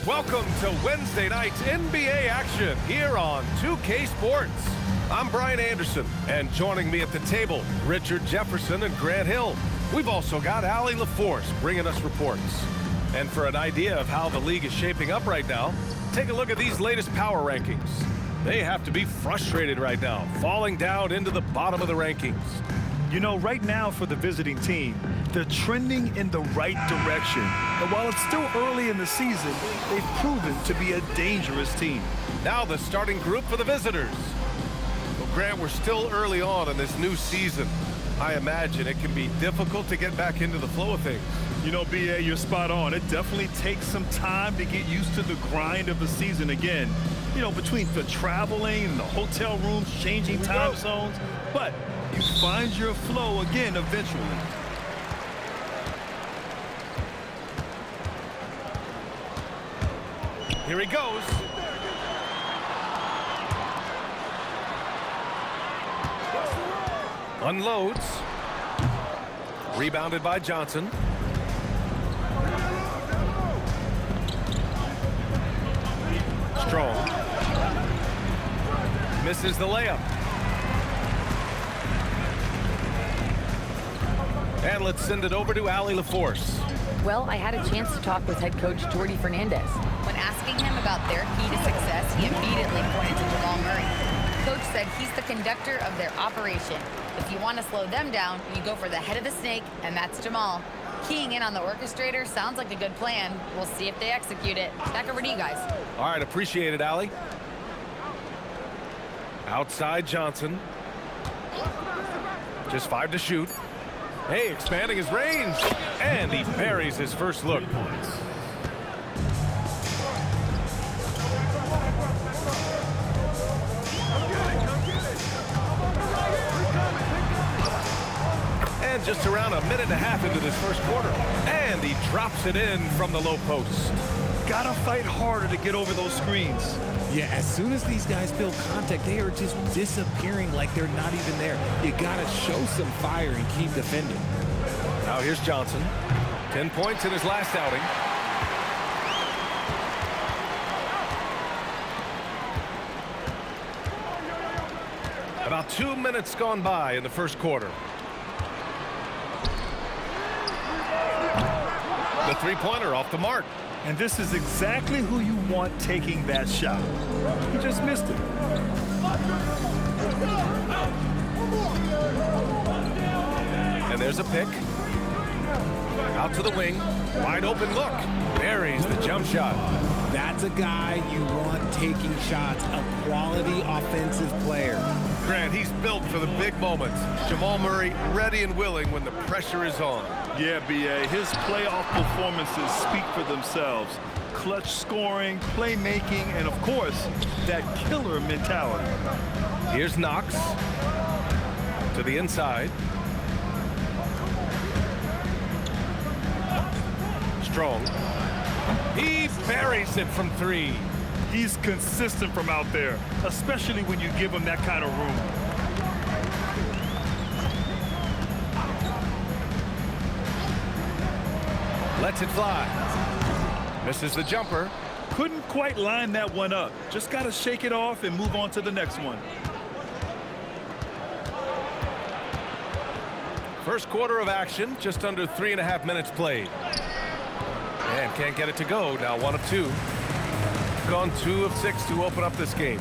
Welcome to Wednesday night's NBA action here on 2K Sports. I'm Brian Anderson, and joining me at the table, Richard Jefferson and Grant Hill. We've also got Allie LaForce bringing us reports. And for an idea of how the league is shaping up right now, take a look at these latest power rankings. They have to be frustrated right now, falling down into the bottom of the rankings. You know, right now for the visiting team, they're trending in the right direction. And while it's still early in the season, they've proven to be a dangerous team. Now the starting group for the visitors. Well, Grant, we're still early on in this new season. I imagine it can be difficult to get back into the flow of things. You know, B.A., you're spot on. It definitely takes some time to get used to the grind of the season again. You know, between the traveling and the hotel rooms, changing time zones. But you find your flow again eventually. Here he goes. Unloads. Rebounded by Johnson. Strong. Misses the layup. And let's send it over to Allie LaForce. Well, I had a chance to talk with head coach Jordy Fernandez. When asking him about their key to success, he immediately pointed to Jamal Murray. Coach said he's the conductor of their operation. If you want to slow them down, you go for the head of the snake, and that's Jamal. Keying in on the orchestrator sounds like a good plan. We'll see if they execute it. Back over to you guys. All right, appreciate it, Allie. Outside Johnson. Just 5 to shoot. Hey, expanding his range. And he buries his first look. And just around a minute and a half into this first quarter. And he drops it in from the low post. Gotta fight harder to get over those screens. Yeah, as soon as these guys feel contact, they are just disappearing like they're not even there. You gotta show some fire and keep defending. Now here's Johnson. 10 points in his last outing. About 2 minutes gone by in the first quarter. The three-pointer off the mark. And this is exactly who you want taking that shot. He just missed it. And there's a pick. Out to the wing. Wide open look. Buries the jump shot. That's a guy you want taking shots, a quality offensive player. Grant, he's built for the big moments. Jamal Murray ready and willing when the pressure is on. Yeah, B.A., his playoff performances speak for themselves. Clutch scoring, playmaking, and of course, that killer mentality. Here's Knox. To the inside. Strong. He buries it from 3. He's consistent from out there, especially when you give him that kind of room. Lets it fly. Misses the jumper. Couldn't quite line that one up. Just got to shake it off and move on to the next one. First quarter of action, just under 3.5 minutes played. And can't get it to go. Now 1 of 2. Gone 2 of 6 to open up this game.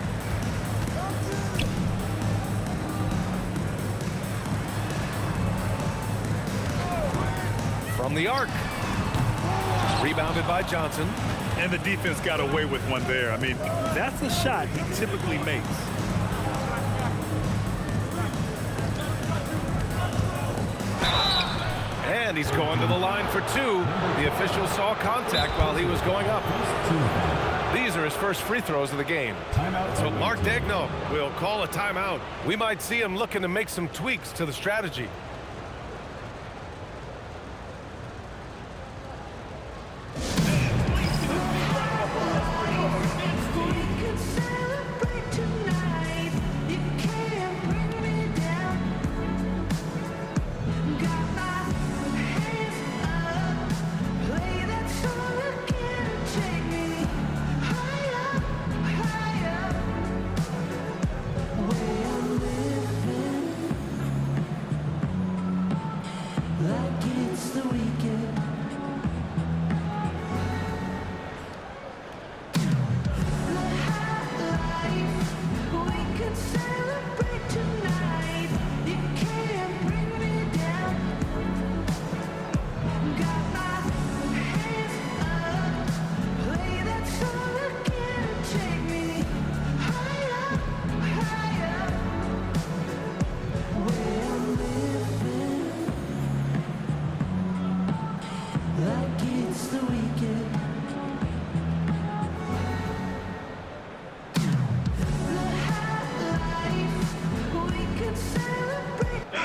From the arc. Rebounded by Johnson. And the defense got away with one there. I mean, that's a shot he typically makes. And he's going to the line for 2. The official saw contact while he was going up. These are his first free throws of the game. So Mark Daigneault will call a timeout. We might see him looking to make some tweaks to the strategy.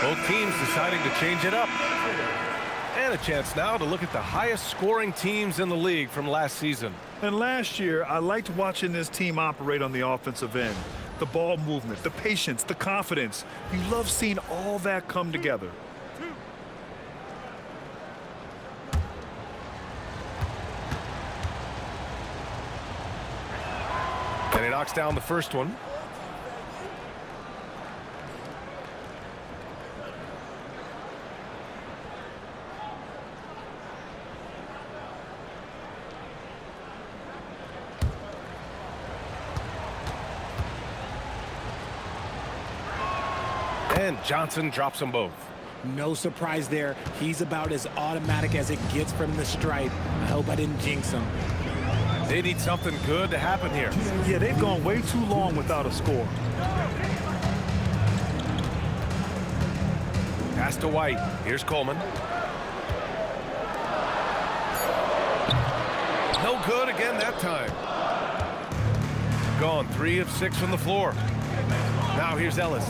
Both teams deciding to change it up. And a chance now to look at the highest scoring teams in the league from last season. And last year, I liked watching this team operate on the offensive end. The ball movement, the patience, the confidence. You love seeing all that come together. And he knocks down the first one. And Johnson drops them both. No surprise there. He's about as automatic as it gets from the stripe. I hope I didn't jinx him. They need something good to happen here. Yeah, they've gone way too long without a score. Pass to White. Here's Coleman. No good again that time. Gone 3 of 6 from the floor. Now here's Ellis.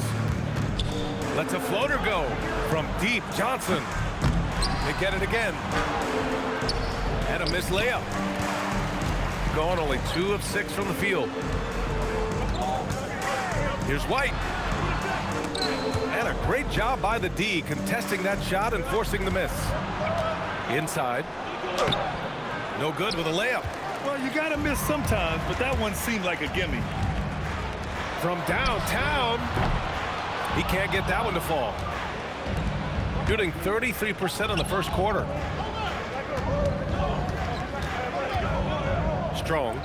Lets a floater go from deep. Johnson. They get it again. And a missed layup. Gone only 2 of 6 from the field. Here's White. And a great job by the D contesting that shot and forcing the miss. Inside. No good with a layup. Well, you got to miss sometimes, but that one seemed like a gimme. From downtown. He can't get that one to fall. Shooting 33% in the first quarter. Strong.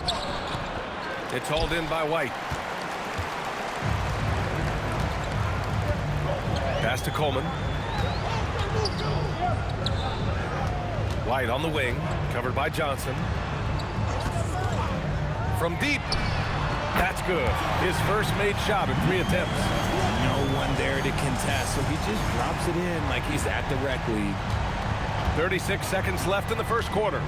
It's hauled in by White. Pass to Coleman. White on the wing, covered by Johnson. From deep. That's good. His first made shot in 3 attempts. No one there to contest, so he just drops it in like he's at the rec league. 36 seconds left in the first quarter.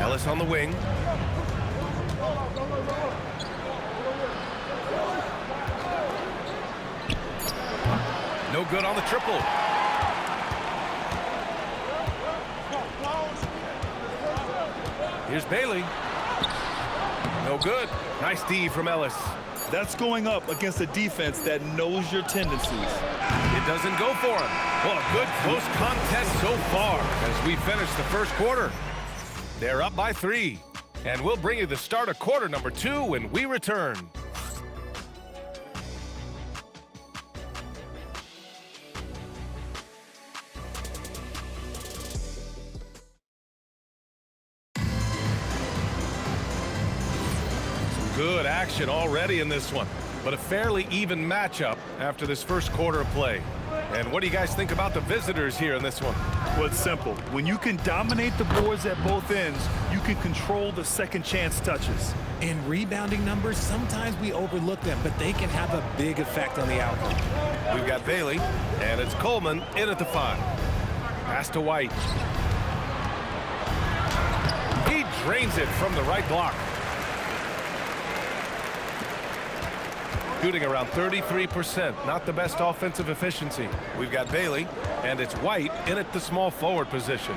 Ellis on the wing. No good on the triple. Here's Bailey. No good. Nice D from Ellis. That's going up against a defense that knows your tendencies. It doesn't go for him. Well, a good close contest so far as we finish the first quarter. They're up by 3. And we'll bring you the start of quarter number 2 when we return. Good action already in this one, but a fairly even matchup after this first quarter of play. And what do you guys think about the visitors here in this one? Well, it's simple. When you can dominate the boards at both ends, you can control the second chance touches. In rebounding numbers, sometimes we overlook them, but they can have a big effect on the outcome. We've got Bailey, and it's Coleman in at the 5. Pass to White. He drains it from the right block. Shooting around 33%, not the best offensive efficiency. We've got Bailey, and it's White in at the small forward position.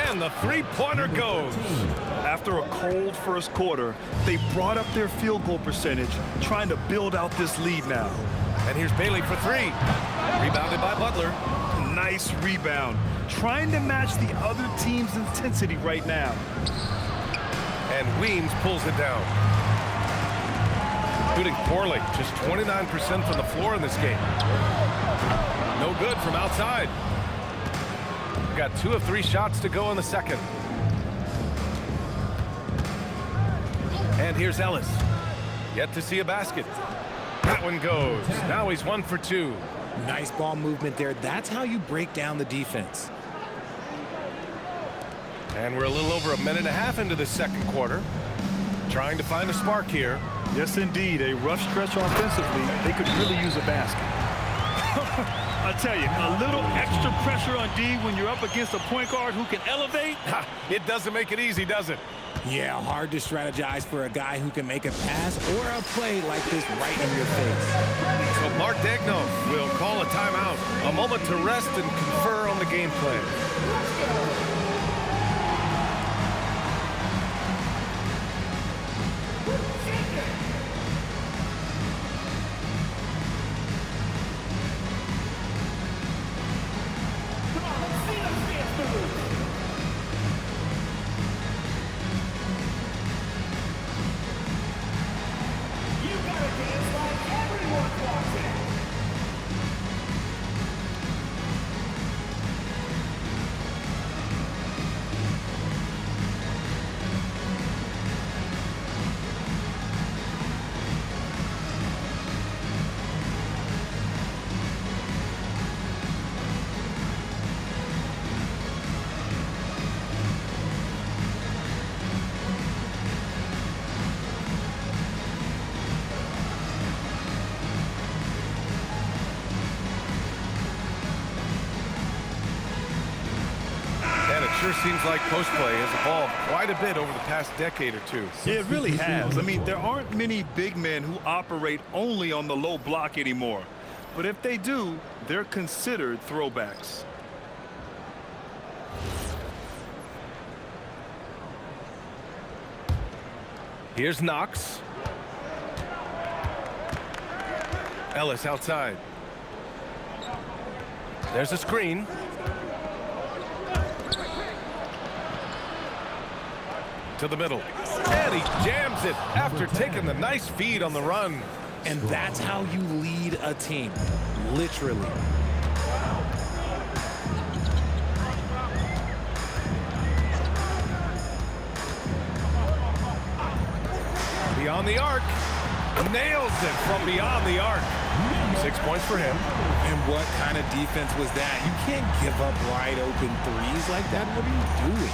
And the three-pointer goes. After a cold first quarter, they brought up their field goal percentage, trying to build out this lead now. And here's Bailey for 3. Rebounded by Butler. Nice rebound. Trying to match the other team's intensity right now. And Weems pulls it down. Shooting poorly, just 29% from the floor in this game. No good from outside. We've got 2 of 3 shots to go in the second. And here's Ellis. Yet to see a basket. That one goes. Now he's 1 for 2. Nice ball movement there. That's how you break down the defense. And we're a little over a minute and a half into this second quarter. Trying to find a spark here. Yes, indeed. A rough stretch offensively. They could really use a basket. I tell you, a little extra pressure on D when you're up against a point guard who can elevate. It doesn't make it easy, does it? Yeah, hard to strategize for a guy who can make a pass or a play like this right in your face. So Mark Daigneault will call a timeout. A moment to rest and confer on the game plan. Sure seems like post play has evolved quite a bit over the past decade or two. Yeah, it really has. I mean, there aren't many big men who operate only on the low block anymore. But if they do, they're considered throwbacks. Here's Knox. Ellis outside. There's a screen. To the middle. And he jams it after taking the nice feed on the run. And that's how you lead a team, literally. Beyond the arc. Nails it from beyond the arc. 6 points for him. And what kind of defense was that? You can't give up wide open threes like that. What are you doing?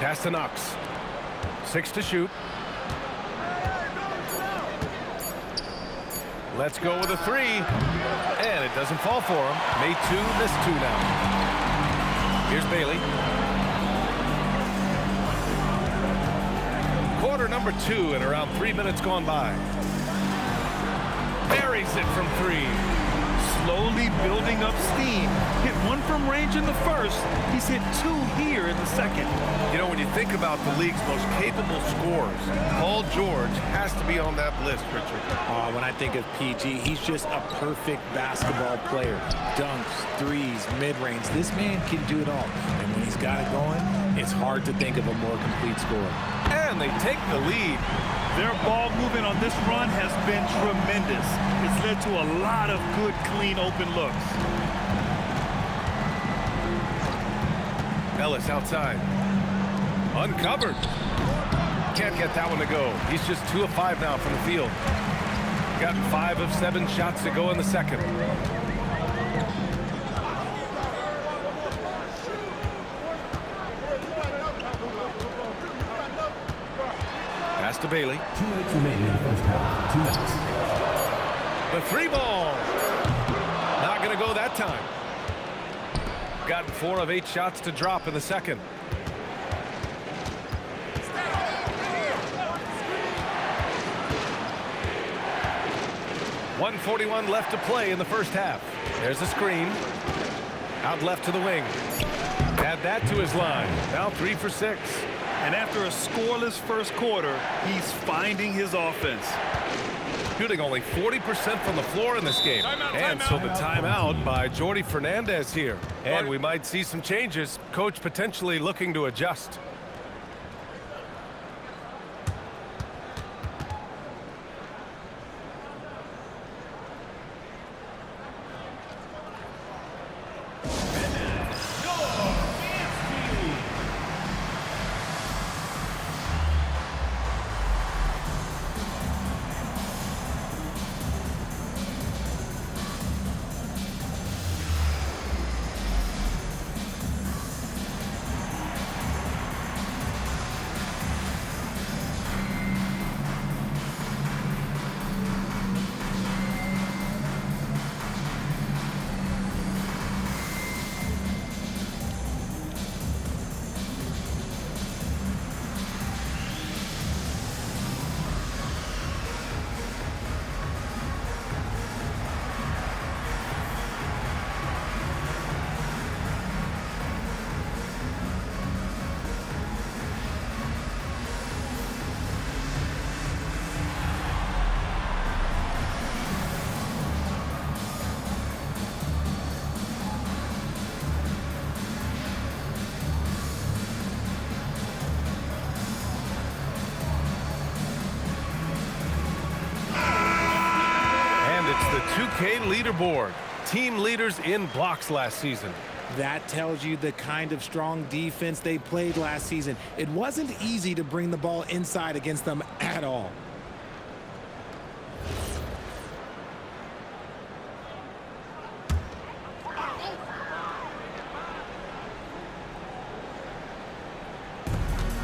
Pass to Knox. 6 to shoot. Let's go with a 3. And it doesn't fall for him. Made 2, missed 2 now. Here's Bailey. Quarter number 2 and around 3 minutes gone by. Buries it from 3. Slowly building up steam. Hit 1 from range in the first. He's hit 2 here in the second. You know, when you think about the league's most capable scorers, Paul George has to be on that list, Richard. When I think of PG, he's just a perfect basketball player. Dunks, threes, mid-range. This man can do it all. And when he's got it going, it's hard to think of a more complete scorer. And they take the lead. Their ball movement on this run has been tremendous. It's led to a lot of good, clean, open looks. Ellis outside. Uncovered. Can't get that one to go. He's just 2 of 5 now from the field. Gotten 5 of 7 shots to go in the second. Pass to Bailey. 2 minutes remaining in the first half. 2 minutes. The 3 ball. Not going to go that time. Gotten 4 of 8 shots to drop in the second. .141 left to play in the first half. There's a screen. Out left to the wing. Add that to his line. Now 3 for 6. And after a scoreless first quarter, he's finding his offense. Shooting only 40% from the floor in this game. And so the timeout by Jordi Fernandez here. And we might see some changes. Coach potentially looking to adjust. MyNBA leaderboard. Team leaders in blocks last season. That tells you the kind of strong defense they played last season. It wasn't easy to bring the ball inside against them at all.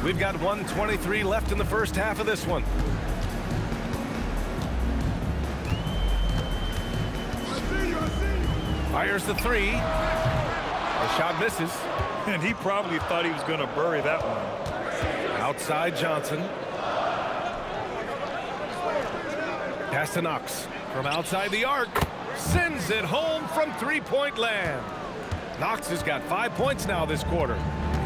We've got 1:23 left in the first half of this one. Fires the three. The shot misses. And he probably thought he was going to bury that one. Outside Johnson. Pass to Knox. From outside the arc. Sends it home from three-point land. Knox has got 5 points now this quarter.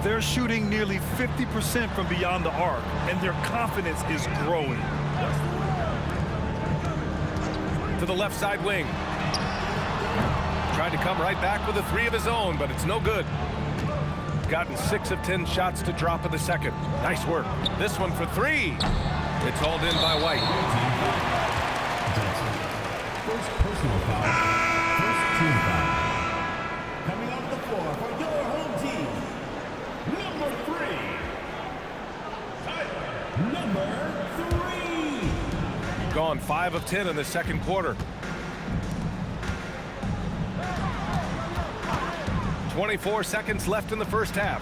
They're shooting nearly 50% from beyond the arc, and their confidence is growing. To the left side wing. Tried to come right back with a three of his own, but it's no good. Gotten 6 of 10 shots to drop in the second. Nice work. This one for three. It's hauled in by White. First personal foul. First team foul. Coming off the floor for your home team. Number 3. Number 3. Gone 5 of 10 in the second quarter. 24 seconds left in the first half.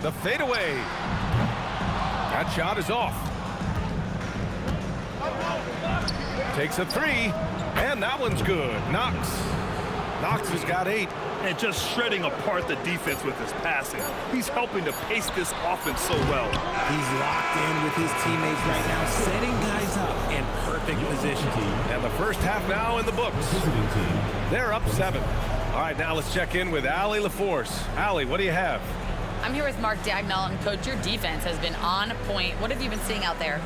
The fadeaway. That shot is off. Takes a three, and that one's good. Knox has got 8. And just shredding apart the defense with his passing. He's helping to pace this offense so well. He's locked in with his teammates right now, setting guys up in perfect position. And the first half now in the books. They're up 7. All right, now let's check in with Allie LaForce. Allie, what do you have? I'm here with Mark Dagnall, and Coach, your defense has been on point. What have you been seeing out there?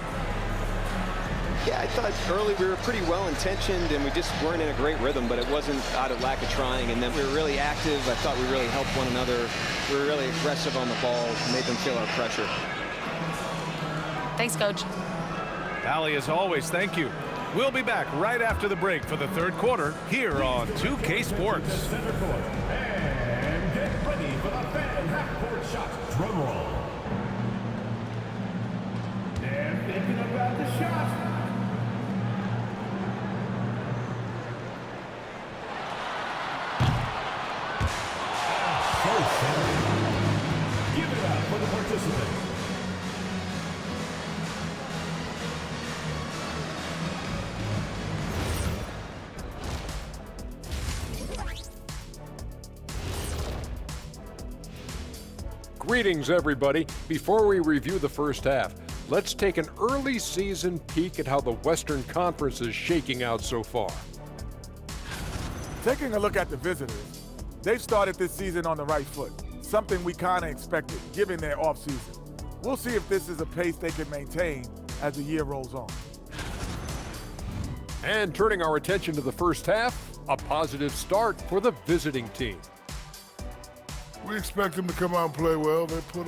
Yeah, I thought early we were pretty well-intentioned, and we just weren't in a great rhythm, but it wasn't out of lack of trying. And then we were really active. I thought we really helped one another. We were really aggressive on the ball, made them feel our pressure. Thanks, Coach. Allie, as always, thank you. We'll be back right after the break for the third quarter here on 2K Sports. Center court. And get ready for the fan half-court shot. Drum roll. They're thinking about the shot. Give it up for the participants. Greetings, everybody. Before we review the first half, let's take an early season peek at how the Western Conference is shaking out so far. Taking a look at the visitors, they've started this season on the right foot, something we kind of expected given their offseason. We'll see if this is a pace they can maintain as the year rolls on. And turning our attention to the first half, a positive start for the visiting team. We expect them to come out and play well. They put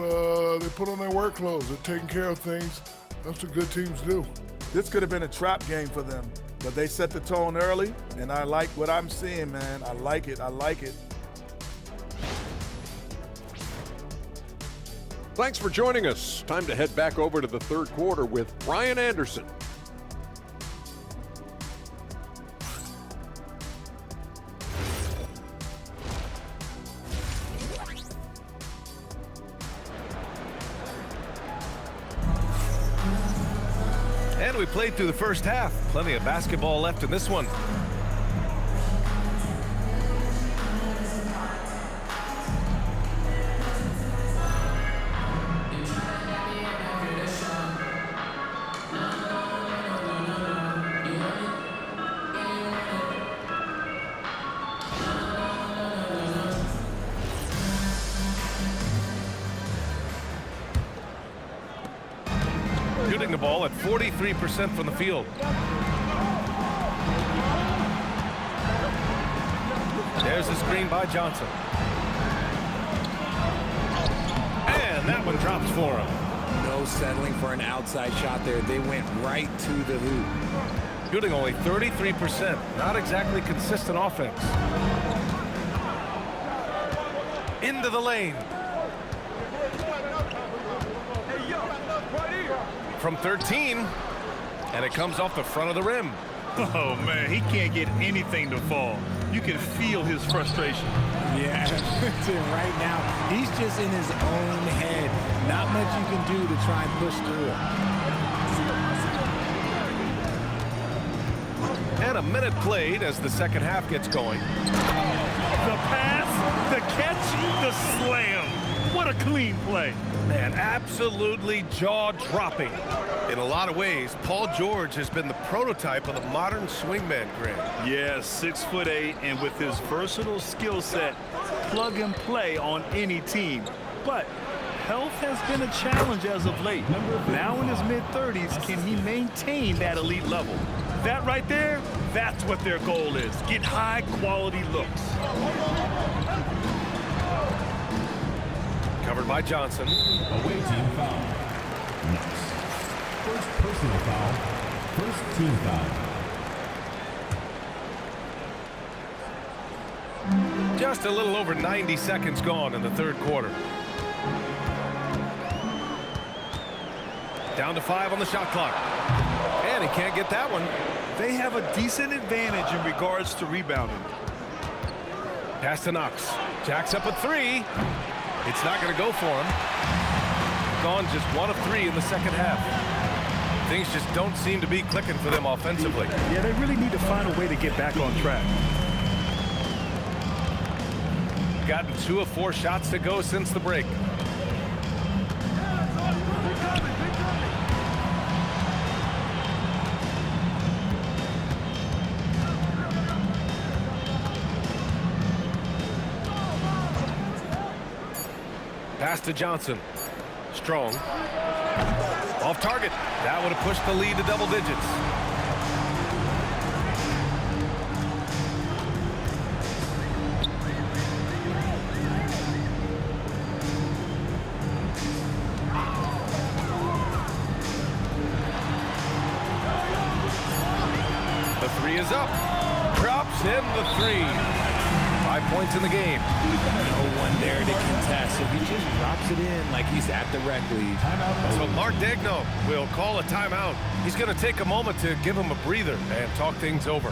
on their work clothes. They're taking care of things. That's what good teams do. This could have been a trap game for them, but they set the tone early, and I like what I'm seeing, man. I like it. Thanks for joining us. Time to head back over to the third quarter with Brian Anderson. And we played through the first half. Plenty of basketball left in this one. Shooting the ball at 43% from the field. There's the screen by Johnson. And that one drops for him. no settling for an outside shot there. They went right to the hoop. Shooting only 33%. Not exactly consistent offense. Into the lane. From 13. And it comes off the front of the rim. Oh, man, he can't get anything to fall. You can feel his frustration. Yeah, right now, he's just in his own head. Not much you can do to try and push through it. And a minute played as the second half gets going. The pass, the catch, the slam. What a clean play. Man, absolutely jaw-dropping. In a lot of ways, Paul George has been the prototype of the modern swingman, Grant. Yeah, 6'8", and with his versatile skill set, plug and play on any team. But health has been a challenge as of late. Now in his mid-30s, can he maintain that elite level? That right there, that's what their goal is. Get high-quality looks. Covered by Johnson. Away team foul. Next. First personal foul. First team foul. Just a little over 90 seconds gone in the third quarter. Down to 5 on the shot clock. And he can't get that one. They have a decent advantage in regards to rebounding. Pass to Knox. Jacks up a 3. It's not going to go for him. Gone just 1 of 3 in the second half. Things just don't seem to be clicking for them offensively. Yeah, they really need to find a way to get back on track. Gotten 2 of 4 shots to go since the break. Pass to Johnson. Strong. Off target. That would have pushed the lead to double digits. The 3 is up. Drops in the 3. 5 points in the game. No one there to contest, so he just drops it in like he's at the rec league. So Mark Daigneault will call a timeout. He's going to take a moment to give him a breather and talk things over.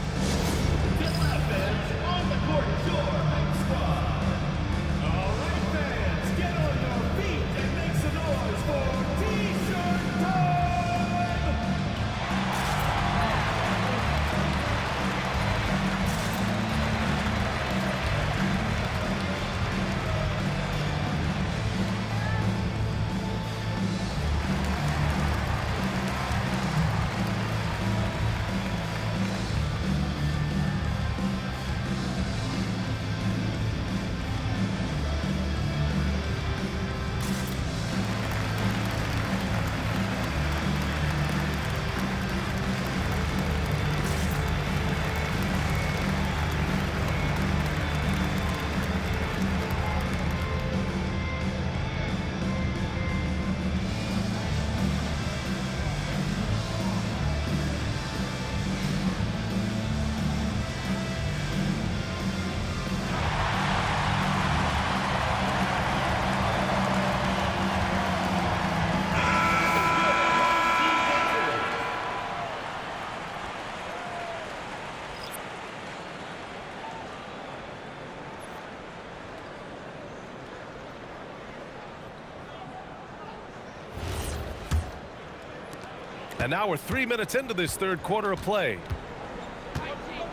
And now we're 3 minutes into this third quarter of play.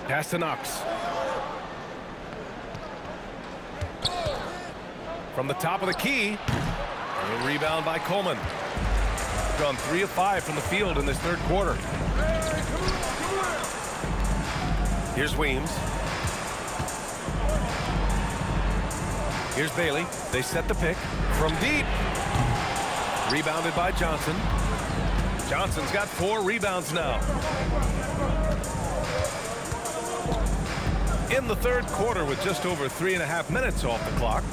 Pass to Knox. From the top of the key. A rebound by Coleman. Gone 3 of 5 from the field in this third quarter. Here's Weems. Here's Bailey. They set the pick from deep. Rebounded by Johnson. Johnson's got 4 rebounds now. In the third quarter with just over 3.5 minutes off the clock.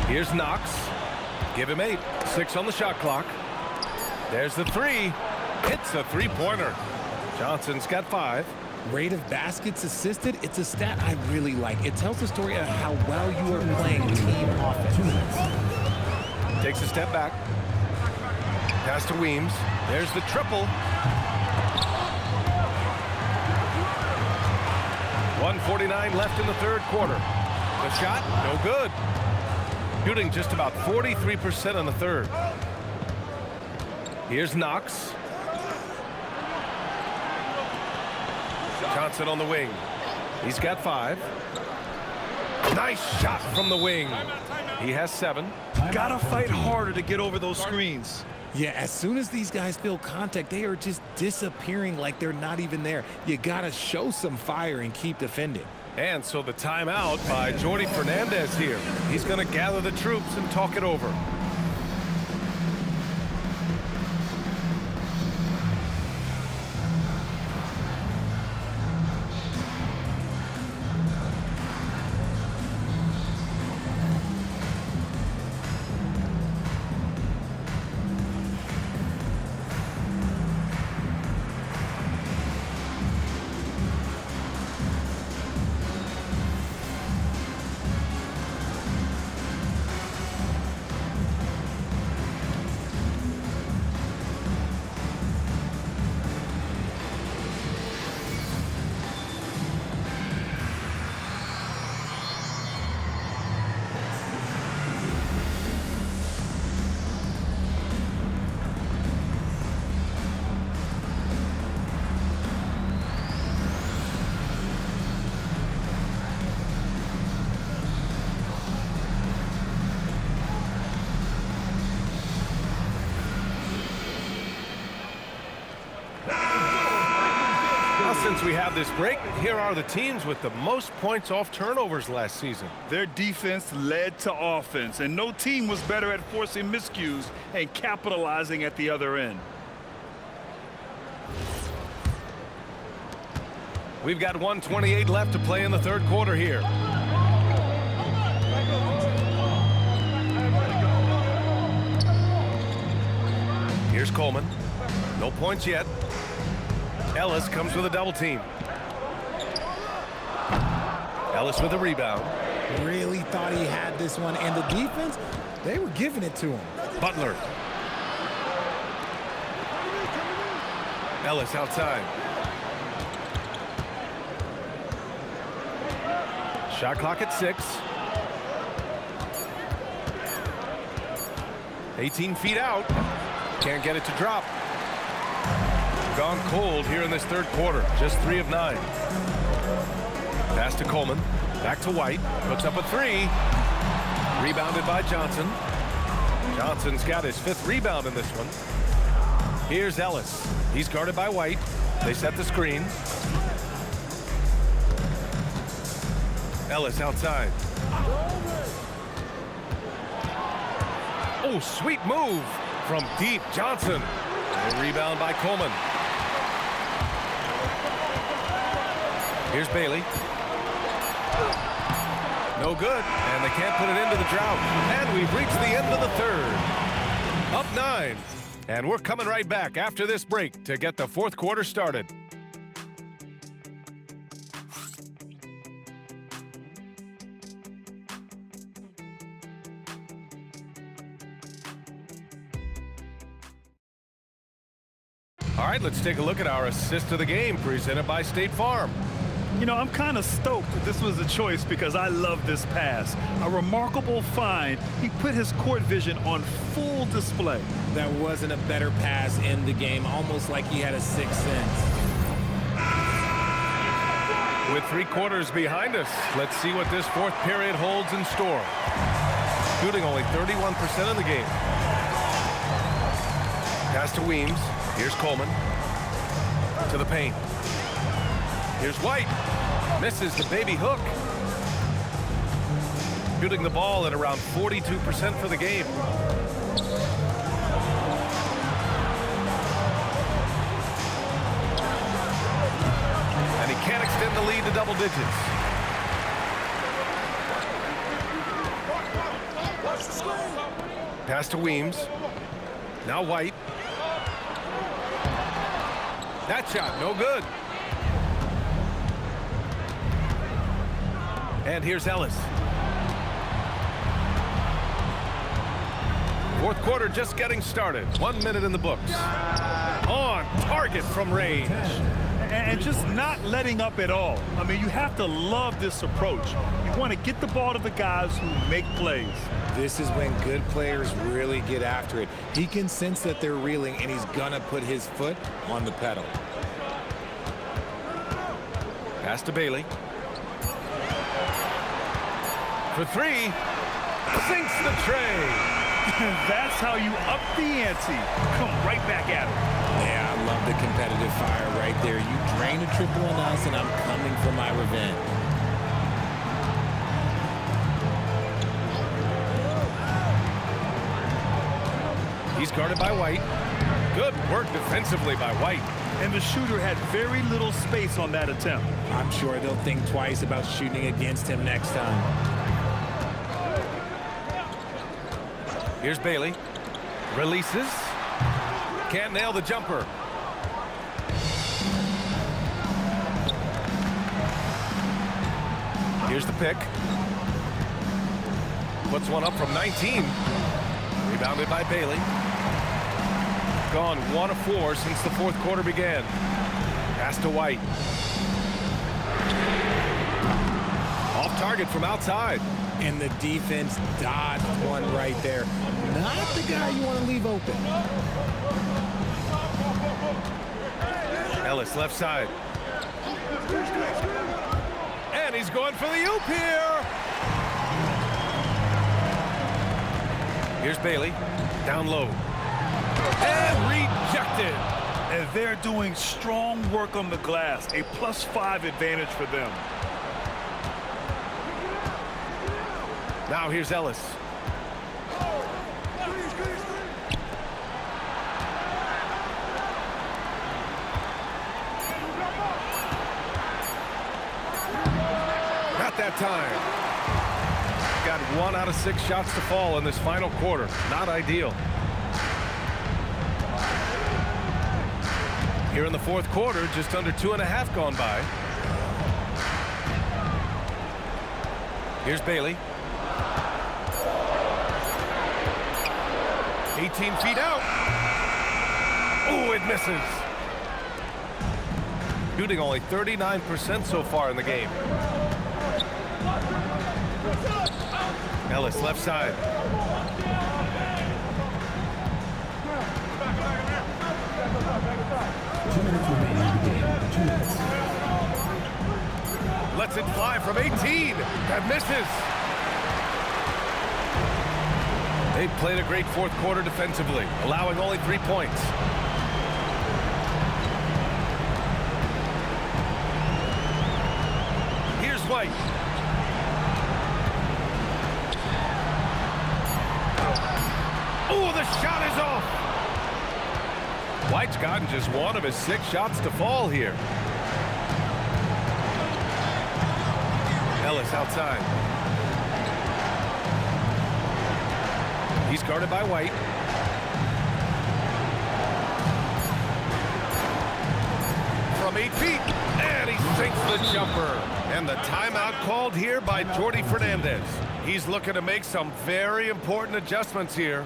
Here's Knox. Give him 8. 6 on the shot clock. There's the 3. Hits a three-pointer. Johnson's got 5. Rate of baskets assisted, it's a stat I really like. It tells the story of how well you are playing team offense. Takes a step back. Pass to Weems. There's the triple. 1:49 left in the third quarter. The shot, no good. Shooting just about 43% on the third. Here's Knox. Johnson on the wing. He's got 5. Nice shot from the wing. He has 7. Gotta fight harder to get over those screens. Yeah, as soon as these guys feel contact, they are just disappearing like they're not even there. You gotta show some fire and keep defending. And so the timeout by Jordy Fernandez here. He's going to gather the troops and talk it over. Since we have this break, here are the teams with the most points off turnovers last season. Their defense led to offense, and no team was better at forcing miscues and capitalizing at the other end. We've got 1:28 left to play in the third quarter here. Here's Coleman. No points yet. Ellis comes with a double team. Ellis with a rebound. Really thought he had this one, and the defense, they were giving it to him. Butler. Ellis outside. Shot clock at 6. 18 feet out. Can't get it to drop. Gone cold here in this third quarter. Just 3 of 9. Pass to Coleman. Back to White. Puts up a 3. Rebounded by Johnson. Johnson's got his 5th rebound in this one. Here's Ellis. He's guarded by White. They set the screen. Ellis outside. Oh, sweet move from deep. Johnson. A rebound by Coleman. Here's Bailey. No good, and they can't put it into the drought. And we've reached the end of the third. Up 9. And we're coming right back after this break to get the fourth quarter started. All right, let's take a look at our assist of the game presented by State Farm. You know, I'm kind of stoked that this was a choice because I love this pass. A remarkable find. He put his court vision on full display. That wasn't a better pass in the game, almost like he had a 6th sense. With 3 quarters behind us, let's see what this fourth period holds in store. Shooting only 31% of the game. Pass to Weems. Here's Coleman. To the paint. Here's White. Misses the baby hook. Shooting the ball at around 42% for the game. And he can't extend the lead to double digits. Pass to Weems. Now White. That shot, no good. And here's Ellis. Fourth quarter just getting started. 1 minute in the books. On target from range. And just not letting up at all. I mean, you have to love this approach. You want to get the ball to the guys who make plays. This is when good players really get after it. He can sense that they're reeling, and he's going to put his foot on the pedal. Pass to Bailey. For three. Sinks the tray. That's how you up the ante. Come right back at him. Yeah, I love the competitive fire right there. You drain a triple on us, and I'm coming for my revenge. He's guarded by White. Good work defensively by White. And the shooter had very little space on that attempt. I'm sure they'll think twice about shooting against him next time. Here's Bailey. Releases. Can't nail the jumper. Here's the pick. Puts one up from 19. Rebounded by Bailey. Gone 1 of 4 since the fourth quarter began. Pass to White. Off target from outside. And the defense dodged one right there. Not the guy you want to leave open. Ellis left side. And he's going for the oop here. Here's Bailey. Down low. And rejected. And they're doing strong work on the glass. A +5 advantage for them. Now here's Ellis. Not that time. Got 1 out of 6 shots to fall in this final quarter. Not ideal. Here in the fourth quarter, just under 2.5 gone by. Here's Bailey. 18 feet out. Oh, it misses. Shooting only 39% so far in the game. Ellis left side. Lets it fly from 18. That misses. They've played a great fourth quarter defensively, allowing only 3 points. Here's White. Oh, the shot is off. White's gotten just 1 of his 6 shots to fall here. Ellis outside. He's guarded by White. From 8 feet, and he sinks the jumper. And the timeout called here by Jordi Fernandez. He's looking to make some very important adjustments here.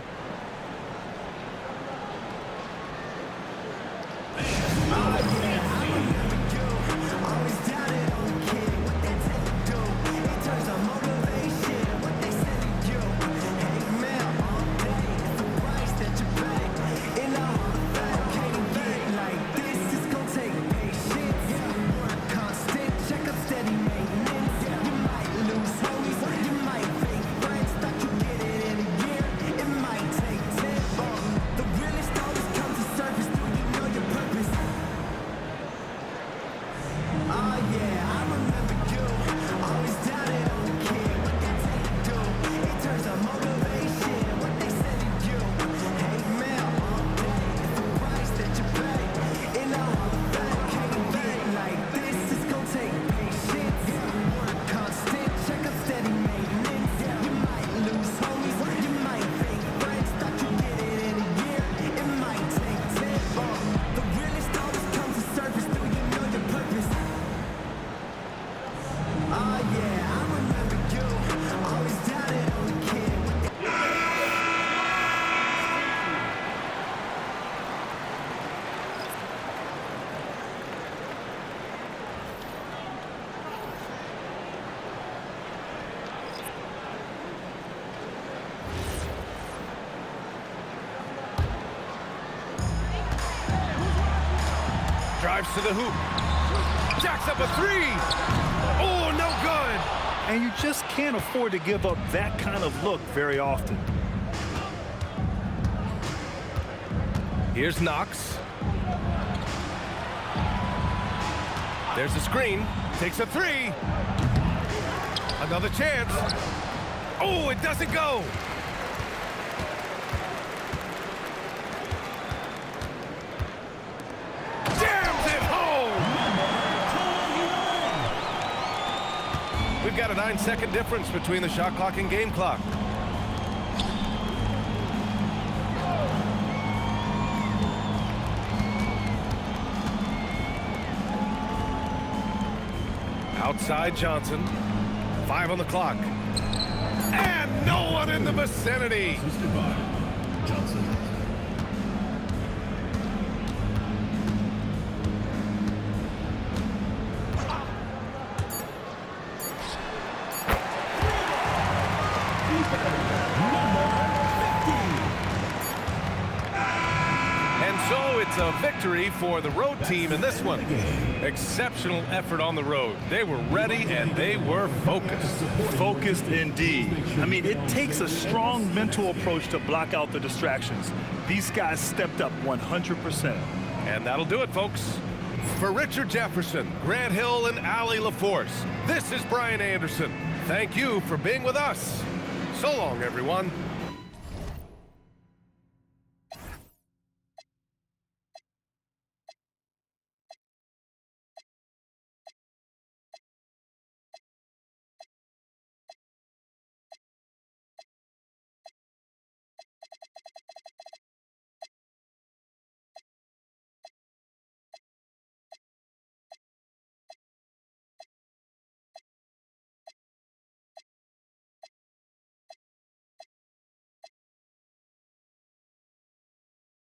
Drives to the hoop. Jacks up a three. Oh, no good. And you just can't afford to give up that kind of look very often. Here's Knox. There's the screen. Takes a three. Another chance. Oh, it doesn't go. Jams it home. We've got a 9-second difference between the shot clock and game clock. Outside Johnson. 5 on the clock. And no one in the vicinity. Assisted by Johnson. And so it's a victory for the road team in this one. Exceptional effort on the road. They were ready and they were focused. Focused indeed. I mean, it takes a strong mental approach to block out the distractions. These guys stepped up 100%. And that'll do it, folks. For Richard Jefferson, Grant Hill, and Allie LaForce, this is Brian Anderson. Thank you for being with us. So long, everyone.